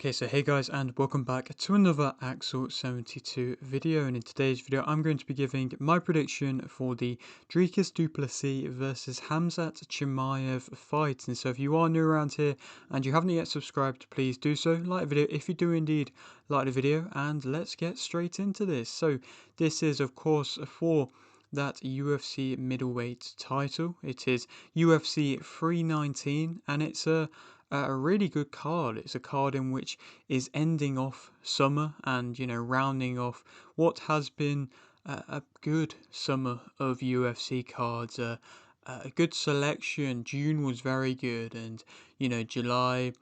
Okay, so hey guys, and welcome back to another Axel 72 video. And in today's video, I'm going to be giving my prediction for the Dricus Du Plessis versus Khamzat Chimaev fight. And so if you are new around here and you haven't yet subscribed, please do so. Like the video if you do indeed like the video, and let's get straight into this. So this is, of course, for that UFC middleweight title. It is UFC 319, and it's a really good card. It's a card in which is ending off summer and, rounding off what has been a good summer of UFC cards. A good selection. June was very good, and July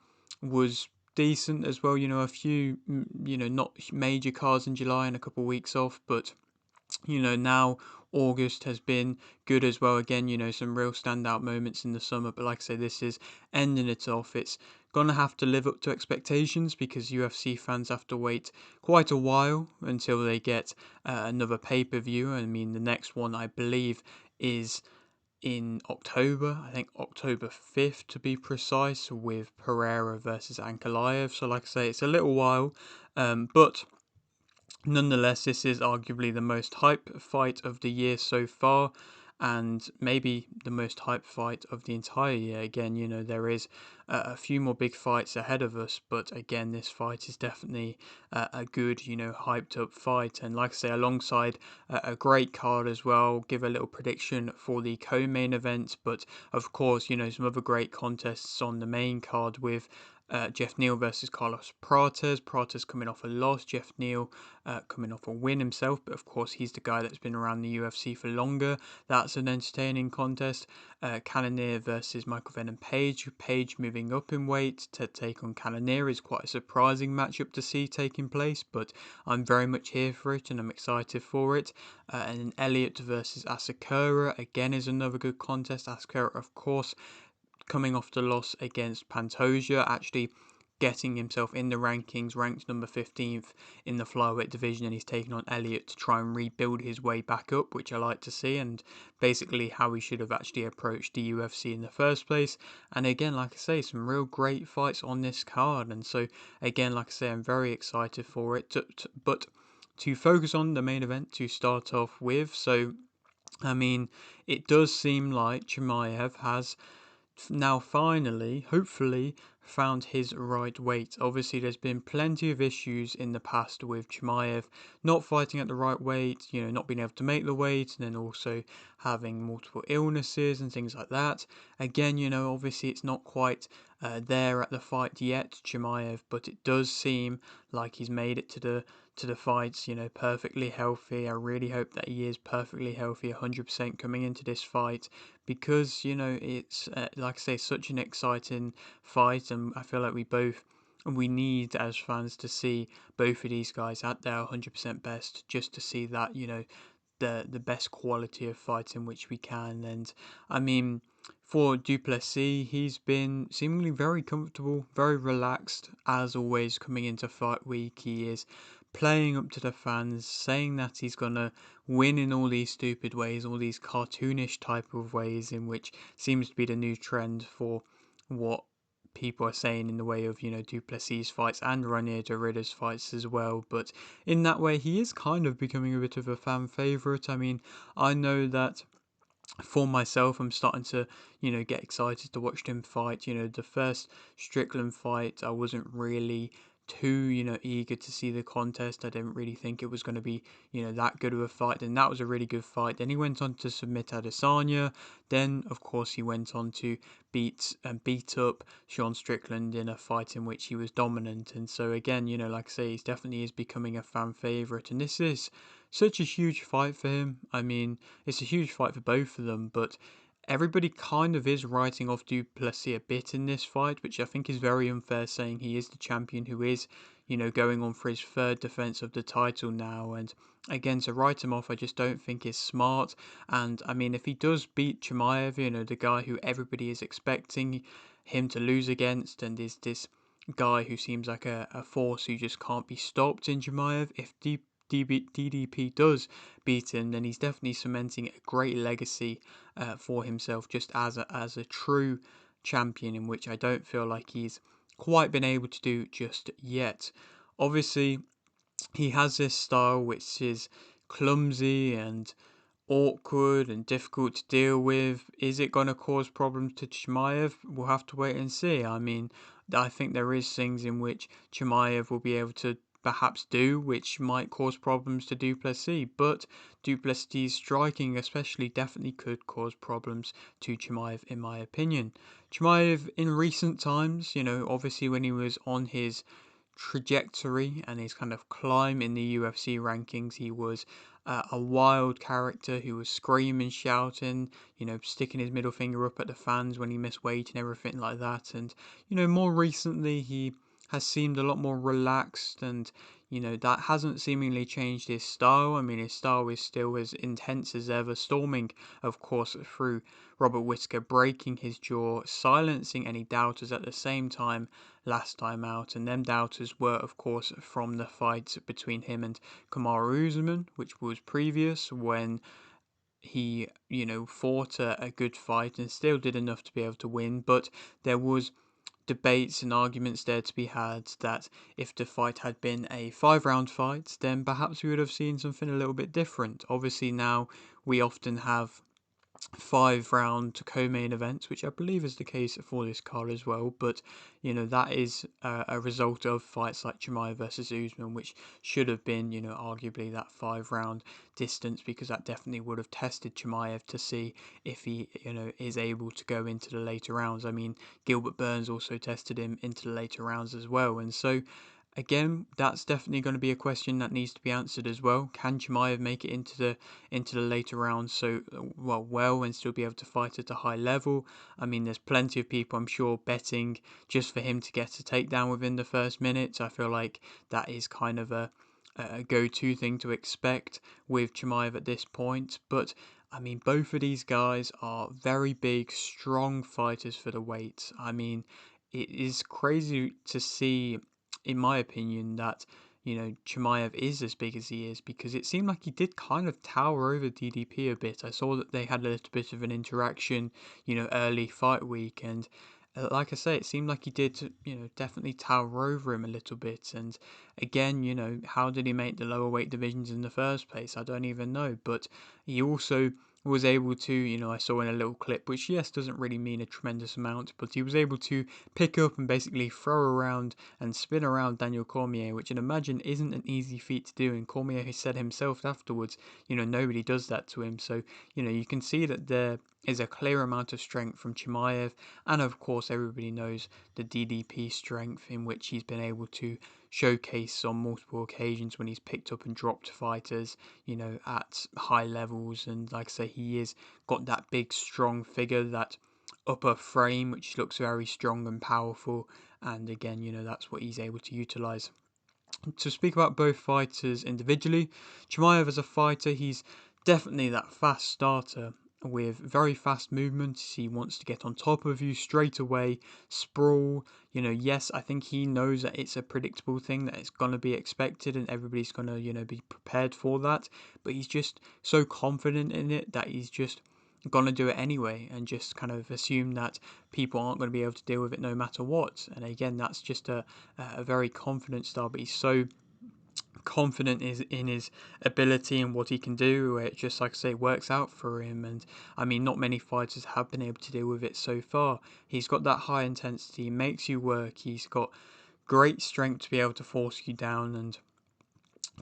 was decent as well. A few not major cards in July and a couple of weeks off, but now August has been good as well. Again, some real standout moments in the summer. But like I say, this is ending it off. It's gonna have to live up to expectations because UFC fans have to wait quite a while until they get another pay-per-view. I mean, the next one I believe is in October. I think October 5th to be precise, with Pereira versus Ankalaev. So like I say, it's a little while, but nonetheless, this is arguably the most hype fight of the year so far, and maybe the most hype fight of the entire year. Again, there is a few more big fights ahead of us, but again, this fight is definitely a good, hyped up fight. And like I say, alongside a great card as well, give a little prediction for the co-main event, but of course, some other great contests on the main card with Jeff Neal versus Carlos Prates. Prates coming off a loss, Jeff Neal coming off a win himself, but of course he's the guy that's been around the UFC for longer. That's an entertaining contest. Cannonier versus Michael Venom Page. Page moving up in weight to take on Cannonier is quite a surprising matchup to see taking place, but I'm very much here for it and I'm excited for it. And then Elliott versus Asakura again is another good contest. Asakura, of course, coming off the loss against Pantoja, actually getting himself in the rankings, ranked number 15th in the flyweight division, and he's taken on Elliott to try and rebuild his way back up, which I like to see, and basically how he should have actually approached the UFC in the first place. And again, like I say, some real great fights on this card, and so again, like I say, I'm very excited for it. But to focus on the main event to start off with, so I mean, it does seem like Chimaev has now finally, hopefully, found his right weight. Obviously, there's been plenty of issues in the past with Chimaev not fighting at the right weight, not being able to make the weight, and then also having multiple illnesses and things like that. Again, obviously it's not quite there at the fight yet, Chimaev, but it does seem like he's made it to the fights, perfectly healthy. I really hope that he is perfectly healthy, 100% coming into this fight, because it's like I say, such an exciting fight, and I feel like we need as fans to see both of these guys at their 100% best, just to see that the best quality of fighting which we can. And I mean, for Du Plessis, he's been seemingly very comfortable, very relaxed as always coming into fight week. He is playing up to the fans, saying that he's gonna win in all these stupid ways, all these cartoonish type of ways, in which seems to be the new trend for what people are saying in the way of, Du Plessis fights and Ranier Derrida's fights as well. But in that way, he is kind of becoming a bit of a fan favourite. I mean, I know that for myself, I'm starting to, get excited to watch him fight. The first Strickland fight, I wasn't really too, eager to see the contest. I didn't really think it was going to be, that good of a fight. And that was a really good fight. Then he went on to submit Adesanya. Then, of course, he went on to beat up Sean Strickland in a fight in which he was dominant. And so again, like I say, he definitely is becoming a fan favourite. And this is such a huge fight for him. I mean, it's a huge fight for both of them, but everybody kind of is writing off Du Plessis a bit in this fight, which I think is very unfair, saying he is the champion who is, going on for his third defense of the title now. And again, to write him off, I just don't think is smart. And I mean, if he does beat Chimaev, the guy who everybody is expecting him to lose against, and is this guy who seems like a force who just can't be stopped in Chimaev, if DDP does beat him, then he's definitely cementing a great legacy for himself, just as a true champion, in which I don't feel like he's quite been able to do just yet. Obviously, he has this style which is clumsy and awkward and difficult to deal with. Is it going to cause problems to Chimaev? We'll have to wait and see. I mean, I think there is things in which Chimaev will be able to perhaps do which might cause problems to Du Plessis, but Du Plessis' striking especially definitely could cause problems to Chimaev in my opinion. Chimaev in recent times, obviously when he was on his trajectory and his kind of climb in the UFC rankings, he was a wild character who was screaming, shouting, sticking his middle finger up at the fans when he missed weight and everything like that. And, more recently, he has seemed a lot more relaxed, and, that hasn't seemingly changed his style. I mean, his style is still as intense as ever, storming, of course, through Robert Whittaker, breaking his jaw, silencing any doubters at the same time last time out. And them doubters were, of course, from the fight between him and Kamaru Usman, which was previous, when he, fought a good fight and still did enough to be able to win. But there was debates and arguments there to be had that if the fight had been a 5 round fight, then perhaps we would have seen something a little bit different. Obviously, now we often have 5 round co-main events, which I believe is the case for this card as well. But that is a result of fights like Chimaev versus Usman, which should have been arguably that 5 round distance, because that definitely would have tested Chimaev to see if he is able to go into the later rounds. I mean, Gilbert Burns also tested him into the later rounds as well, and so again, that's definitely going to be a question that needs to be answered as well. Can Chimaev make it into the later rounds so well and still be able to fight at a high level? I mean, there's plenty of people, I'm sure, betting just for him to get a takedown within the first minute. I feel like that is kind of a go-to thing to expect with Chimaev at this point. But I mean, both of these guys are very big, strong fighters for the weight. I mean, it is crazy to see, in my opinion, that Chimaev is as big as he is, because it seemed like he did kind of tower over DDP a bit. I saw that they had a little bit of an interaction, early fight week, and like I say, it seemed like he did, definitely tower over him a little bit. And again, how did he make the lower weight divisions in the first place? I don't even know. But he also was able to, I saw in a little clip, which yes, doesn't really mean a tremendous amount, but he was able to pick up and basically throw around and spin around Daniel Cormier, which I'd imagine isn't an easy feat to do. And Cormier has said himself afterwards, nobody does that to him. So, you can see that there is a clear amount of strength from Chimaev, and of course everybody knows the DDP strength in which he's been able to showcase on multiple occasions when he's picked up and dropped fighters, at high levels. And like I say, he is got that big strong figure, that upper frame which looks very strong and powerful, and again, that's what he's able to utilize. To speak about both fighters individually, Chimaev as a fighter, he's definitely that fast starter with very fast movements. He wants to get on top of you straight away, sprawl. Yes, I think he knows that it's a predictable thing, that it's going to be expected and everybody's going to, be prepared for that. But he's just so confident in it that he's just gonna do it anyway, and just kind of assume that people aren't going to be able to deal with it no matter what. And again, that's just a very confident style, but he's so confident in his ability and what he can do, where it just, like I say, works out for him. And I mean, not many fighters have been able to deal with it so far. He's got that high intensity, makes you work. He's got great strength to be able to force you down, and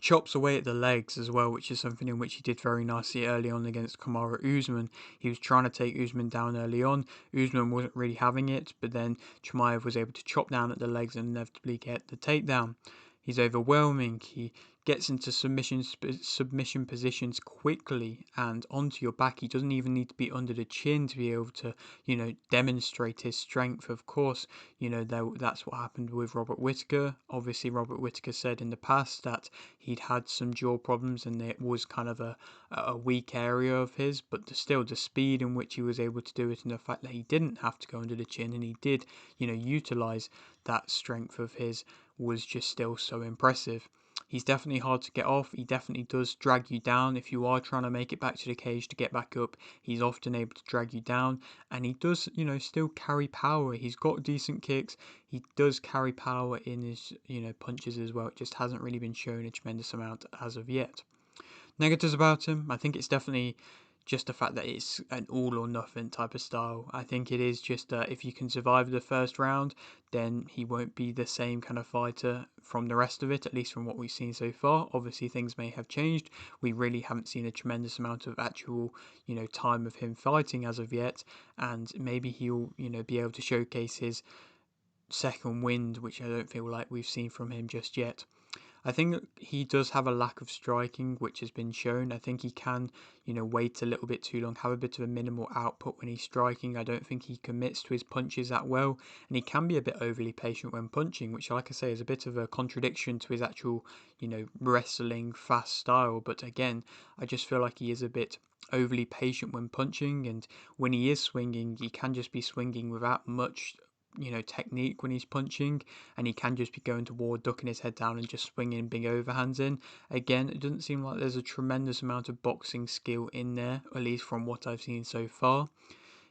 chops away at the legs as well, which is something in which he did very nicely early on against Kamaru Usman. He was trying to take Usman down early on. Usman wasn't really having it, but then Chimaev was able to chop down at the legs and inevitably get the takedown. He's overwhelming. He gets into submission positions quickly and onto your back. He doesn't even need to be under the chin to be able to, demonstrate his strength. Of course, that's what happened with Robert Whittaker. Obviously, Robert Whittaker said in the past that he'd had some jaw problems and it was kind of a weak area of his, but still the speed in which he was able to do it, and the fact that he didn't have to go under the chin and he did, utilize that strength of his, was just still so impressive. He's definitely hard to get off. He definitely does drag you down. If you are trying to make it back to the cage to get back up, he's often able to drag you down. And he does, still carry power. He's got decent kicks. He does carry power in his, punches as well. It just hasn't really been shown a tremendous amount as of yet. Negatives about him, I think it's definitely just the fact that it's an all or nothing type of style. I think it is just if you can survive the first round, then he won't be the same kind of fighter from the rest of it, at least from what we've seen so far. Obviously, things may have changed. We really haven't seen a tremendous amount of actual, time of him fighting as of yet, and maybe he'll, be able to showcase his second wind, which I don't feel like we've seen from him just yet. I think he does have a lack of striking, which has been shown. I think he can, wait a little bit too long, have a bit of a minimal output when he's striking. I don't think he commits to his punches that well, and he can be a bit overly patient when punching, which, like I say, is a bit of a contradiction to his actual, wrestling fast style. But again, I just feel like he is a bit overly patient when punching, and when he is swinging, he can just be swinging without much technique when he's punching, and he can just be going toward, ducking his head down and just swinging big overhands in. Again, it doesn't seem like there's a tremendous amount of boxing skill in there, at least from what I've seen so far.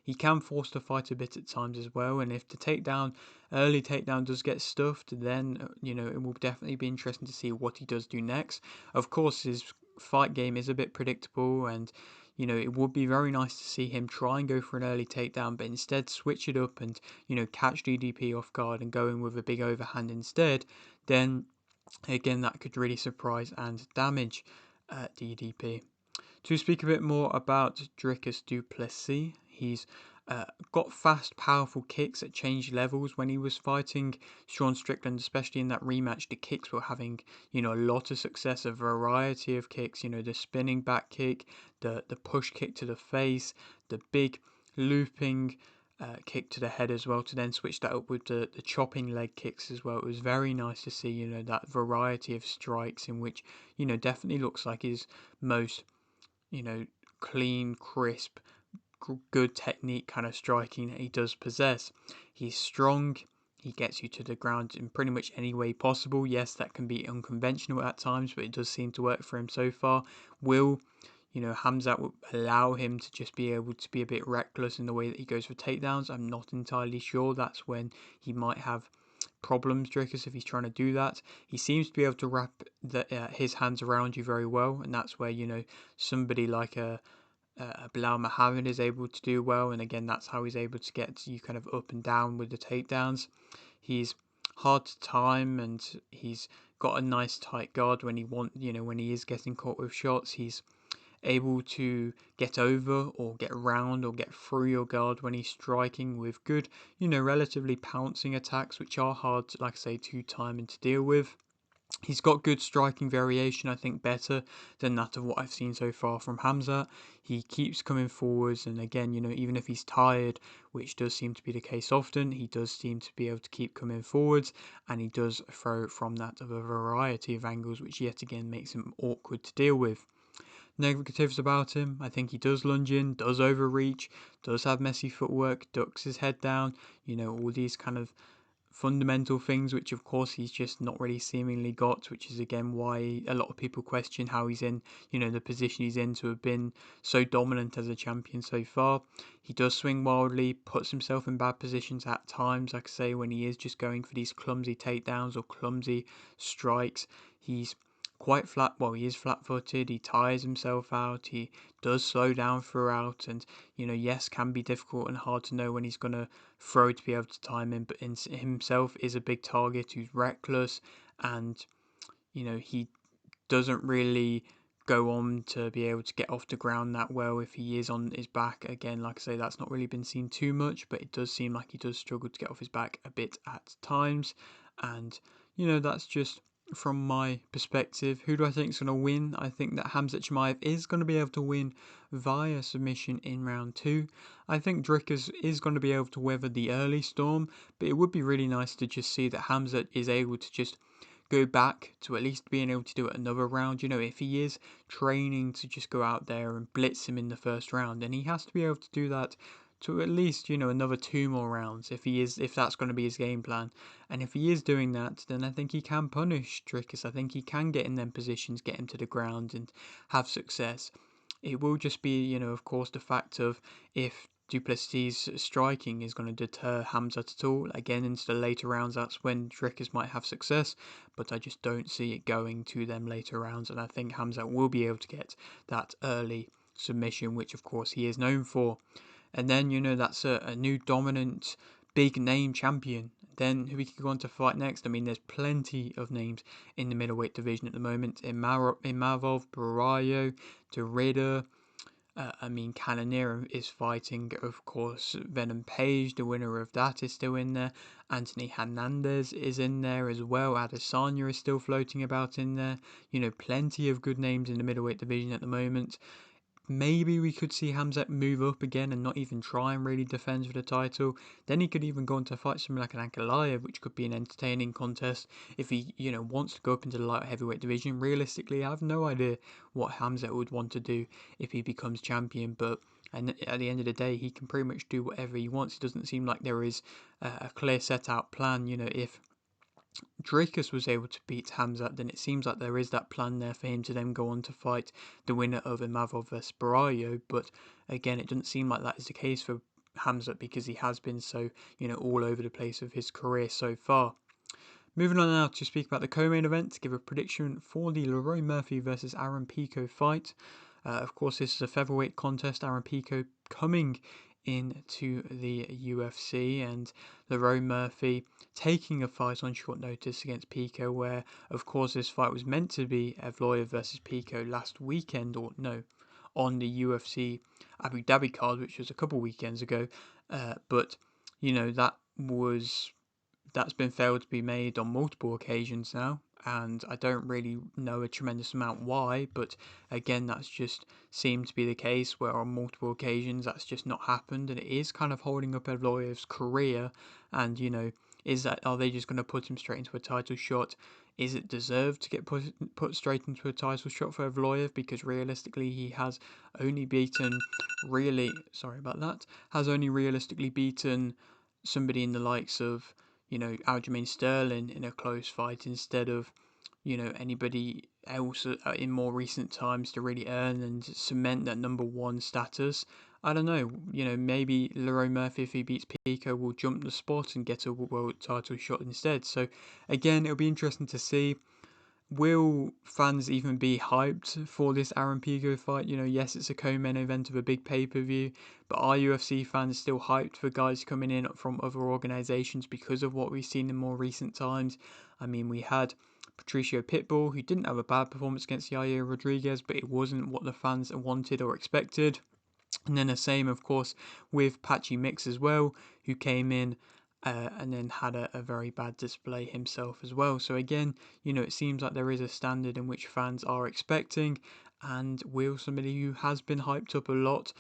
He can force the fight a bit at times as well, and if the early takedown does get stuffed, then it will definitely be interesting to see what he does do next. Of course, his fight game is a bit predictable, and it would be very nice to see him try and go for an early takedown, but instead switch it up and catch DDP off guard and go in with a big overhand instead. Then again, that could really surprise and damage DDP. To speak a bit more about Dricus Du Plessis, he's got fast, powerful kicks that changed levels when he was fighting Sean Strickland, especially in that rematch. The kicks were having, a lot of success, a variety of kicks, the spinning back kick, the push kick to the face, the big looping kick to the head as well, to then switch that up with the chopping leg kicks as well. It was very nice to see, that variety of strikes in which, definitely looks like his most clean, crisp, good technique kind of striking that he does possess. He's strong. He gets you to the ground in pretty much any way possible. Yes, that can be unconventional at times, but it does seem to work for him so far. Will Khamzat will allow him to just be able to be a bit reckless in the way that he goes for takedowns? I'm not entirely sure. That's when he might have problems, Dricus, if he's trying to do that. He seems to be able to wrap his hands around you very well, and that's where somebody like Bilal Muhammad is able to do well, and again, that's how he's able to get you kind of up and down with the takedowns. He's hard to time, and he's got a nice tight guard when when he is getting caught with shots. He's able to get over or get around or get through your guard when he's striking with good, relatively pouncing attacks, which are hard, like I say, to time and to deal with. He's got good striking variation, I think better than that of what I've seen so far from Khamzat. He keeps coming forwards, and again, even if he's tired, which does seem to be the case often, he does seem to be able to keep coming forwards, and he does throw from that of a variety of angles, which yet again makes him awkward to deal with. Negatives about him, I think he does lunge in, does overreach, does have messy footwork, ducks his head down, all these kind of fundamental things, which of course he's just not really seemingly got, which is again why a lot of people question how he's in, the position he's in to have been so dominant as a champion so far. He does swing wildly, puts himself in bad positions at times, like I say, when he is just going for these clumsy takedowns or clumsy strikes. He's quite flat, well, he is flat-footed, he tires himself out, he does slow down throughout, and yes, can be difficult and hard to know when he's going to throw to be able to time him, but in himself is a big target who's reckless, and he doesn't really go on to be able to get off the ground that well if he is on his back. Again, like I say, that's not really been seen too much, but it does seem like he does struggle to get off his back a bit at times, and that's just from my perspective. Who do I think is going to win? I think that Khamzat Chimaev is going to be able to win via submission in round 2. I think Dricus is going to be able to weather the early storm, but it would be really nice to just see that Khamzat is able to just go back to at least being able to do it another round. If he is training to just go out there and blitz him in the first round, then he has to be able to do that to at least, another 2 more rounds if that's going to be his game plan. And if he is doing that, then I think he can punish Dricus. I think he can get in them positions, get him to the ground and have success. It will just be, of course, the fact of if Du Plessis' striking is going to deter Khamzat at all. Again, into the later rounds, that's when Dricus might have success, but I just don't see it going to them later rounds, and I think Khamzat will be able to get that early submission, which of course he is known for. And then, that's a new dominant big name champion. Then who we could go on to fight next? I mean, there's plenty of names in the middleweight division at the moment. Imavov, Barayo, Derrida. Cannonier is fighting, of course. Venom Page, the winner of that, is still in there. Anthony Hernandez is in there as well. Adesanya is still floating about in there. Plenty of good names in the middleweight division at the moment. Maybe we could see Khamzat move up again and not even try and really defend for the title. Then he could even go on to fight something like an Ankalaev, which could be an entertaining contest if he, wants to go up into the light heavyweight division. Realistically, I have no idea what Khamzat would want to do if he becomes champion, but and at the end of the day, he can pretty much do whatever he wants. It doesn't seem like there is a clear set out plan. If Dricus was able to beat Khamzat, then it seems like there is that plan there for him to then go on to fight the winner of Imavov vs Barayo. But again, it doesn't seem like that is the case for Khamzat because he has been so, all over the place of his career so far. Moving on now to speak about the co-main event, to give a prediction for the Lerone Murphy versus Aaron Pico fight. Of course, this is a featherweight contest. Aaron Pico coming into the UFC, and Lerone Murphy taking a fight on short notice against Pico, where of course this fight was meant to be Evloev versus Pico last weekend, or no, on the UFC Abu Dhabi card, which was a couple weekends ago, but that's been failed to be made on multiple occasions now, and I don't really know a tremendous amount why, but again, that's just seemed to be the case where on multiple occasions that's just not happened, and it is kind of holding up Evloev's career. And are they just going to put him straight into a title shot? Is it deserved to get put straight into a title shot for Evloev? Because realistically, he has only beaten realistically beaten somebody in the likes of Aljamain Sterling in a close fight instead of anybody else in more recent times to really earn and cement that number one status. I don't know, maybe Lerone Murphy, if he beats Pico, will jump the spot and get a world title shot instead. So again, it'll be interesting to see. Will fans even be hyped for this Aaron Pico fight? Yes, it's a co-main event of a big pay-per-view, but are UFC fans still hyped for guys coming in from other organizations because of what we've seen in more recent times? I mean, we had Patricio Pitbull, who didn't have a bad performance against Yair Rodriguez, but it wasn't what the fans wanted or expected. And then the same, of course, with Patchy Mix as well, who came in and then had a very bad display himself as well. So again, it seems like there is a standard in which fans are expecting, and will somebody who has been hyped up a lot,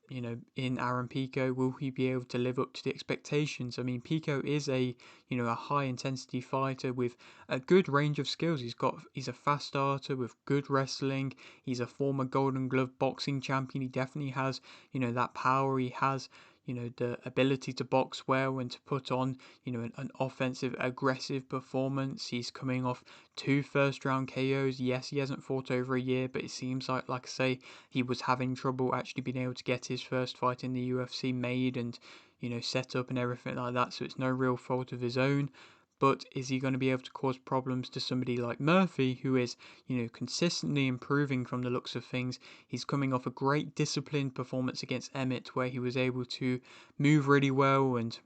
in Aaron Pico, will he be able to live up to the expectations? I mean, Pico is a high intensity fighter with a good range of skills. He's a fast starter with good wrestling. He's a former Golden Glove boxing champion. He definitely has, that power. He has, the ability to box well and to put on, an offensive, aggressive performance. He's coming off 2 first-round KOs. Yes, he hasn't fought over a year, but it seems like I say, he was having trouble actually being able to get his first fight in the UFC made and, set up and everything like that. So it's no real fault of his own. But is he going to be able to cause problems to somebody like Murphy, who is, consistently improving from the looks of things? He's coming off a great disciplined performance against Emmett, where he was able to move really well and,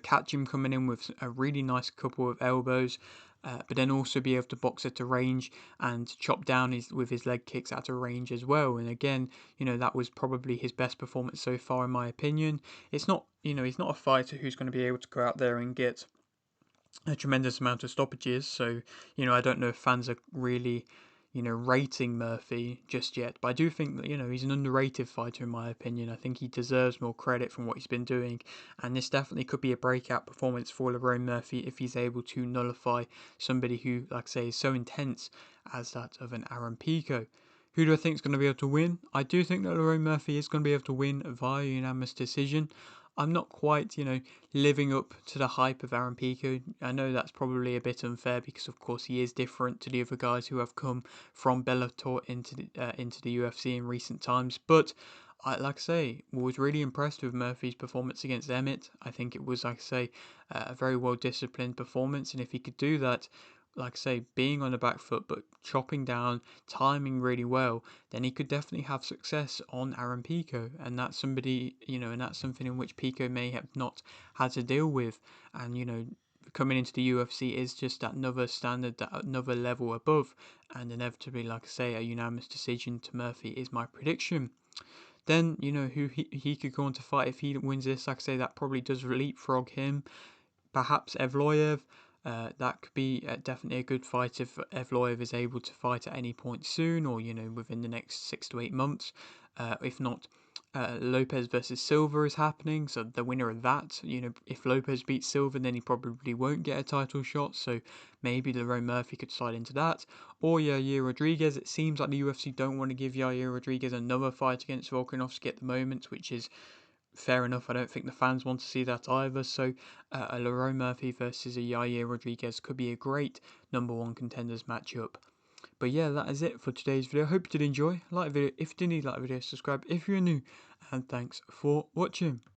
catch him coming in with a really nice couple of elbows. But then also be able to box at a range and chop down with his leg kicks at a range as well. And again, that was probably his best performance so far, in my opinion. It's not, he's not a fighter who's going to be able to go out there and get a tremendous amount of stoppages. So, I don't know if fans are really, rating Murphy just yet. But I do think that, he's an underrated fighter in my opinion. I think he deserves more credit from what he's been doing. And this definitely could be a breakout performance for Lerone Murphy if he's able to nullify somebody who, like I say, is so intense as that of an Aaron Pico. Who do I think is going to be able to win? I do think that Lerone Murphy is going to be able to win via unanimous decision. I'm not quite, living up to the hype of Aaron Pico. I know that's probably a bit unfair because, of course, he is different to the other guys who have come from Bellator into the UFC in recent times. But like I say, was really impressed with Murphy's performance against Emmett. I think it was, like I say, a very well disciplined performance, and if he could do that, like I say, being on the back foot but chopping down, timing really well, then he could definitely have success on Aaron Pico, and that's somebody, and that's something in which Pico may have not had to deal with, and coming into the UFC is just that another standard, that another level above, and inevitably, like I say, a unanimous decision to Murphy is my prediction. Then, who he could go on to fight if he wins this, like I say, that probably does leapfrog him. Perhaps Evloev. That could be definitely a good fight if Evloev is able to fight at any point soon, or within the next 6 to 8 months. If not, Lopez versus Silva is happening, so the winner of that, if Lopez beats Silva, then he probably won't get a title shot. So maybe Lerone Murphy could slide into that, or Yair Rodriguez. It seems like the UFC don't want to give Yair Rodriguez another fight against Volkanovski at the moment, which is fair enough. I don't think the fans want to see that either. So a Lerone Murphy versus a Yair Rodriguez could be a great #1 contenders matchup. But yeah, that is it for today's video. Hope you did enjoy. Like the video if you did, like the video, subscribe if you're new, and thanks for watching.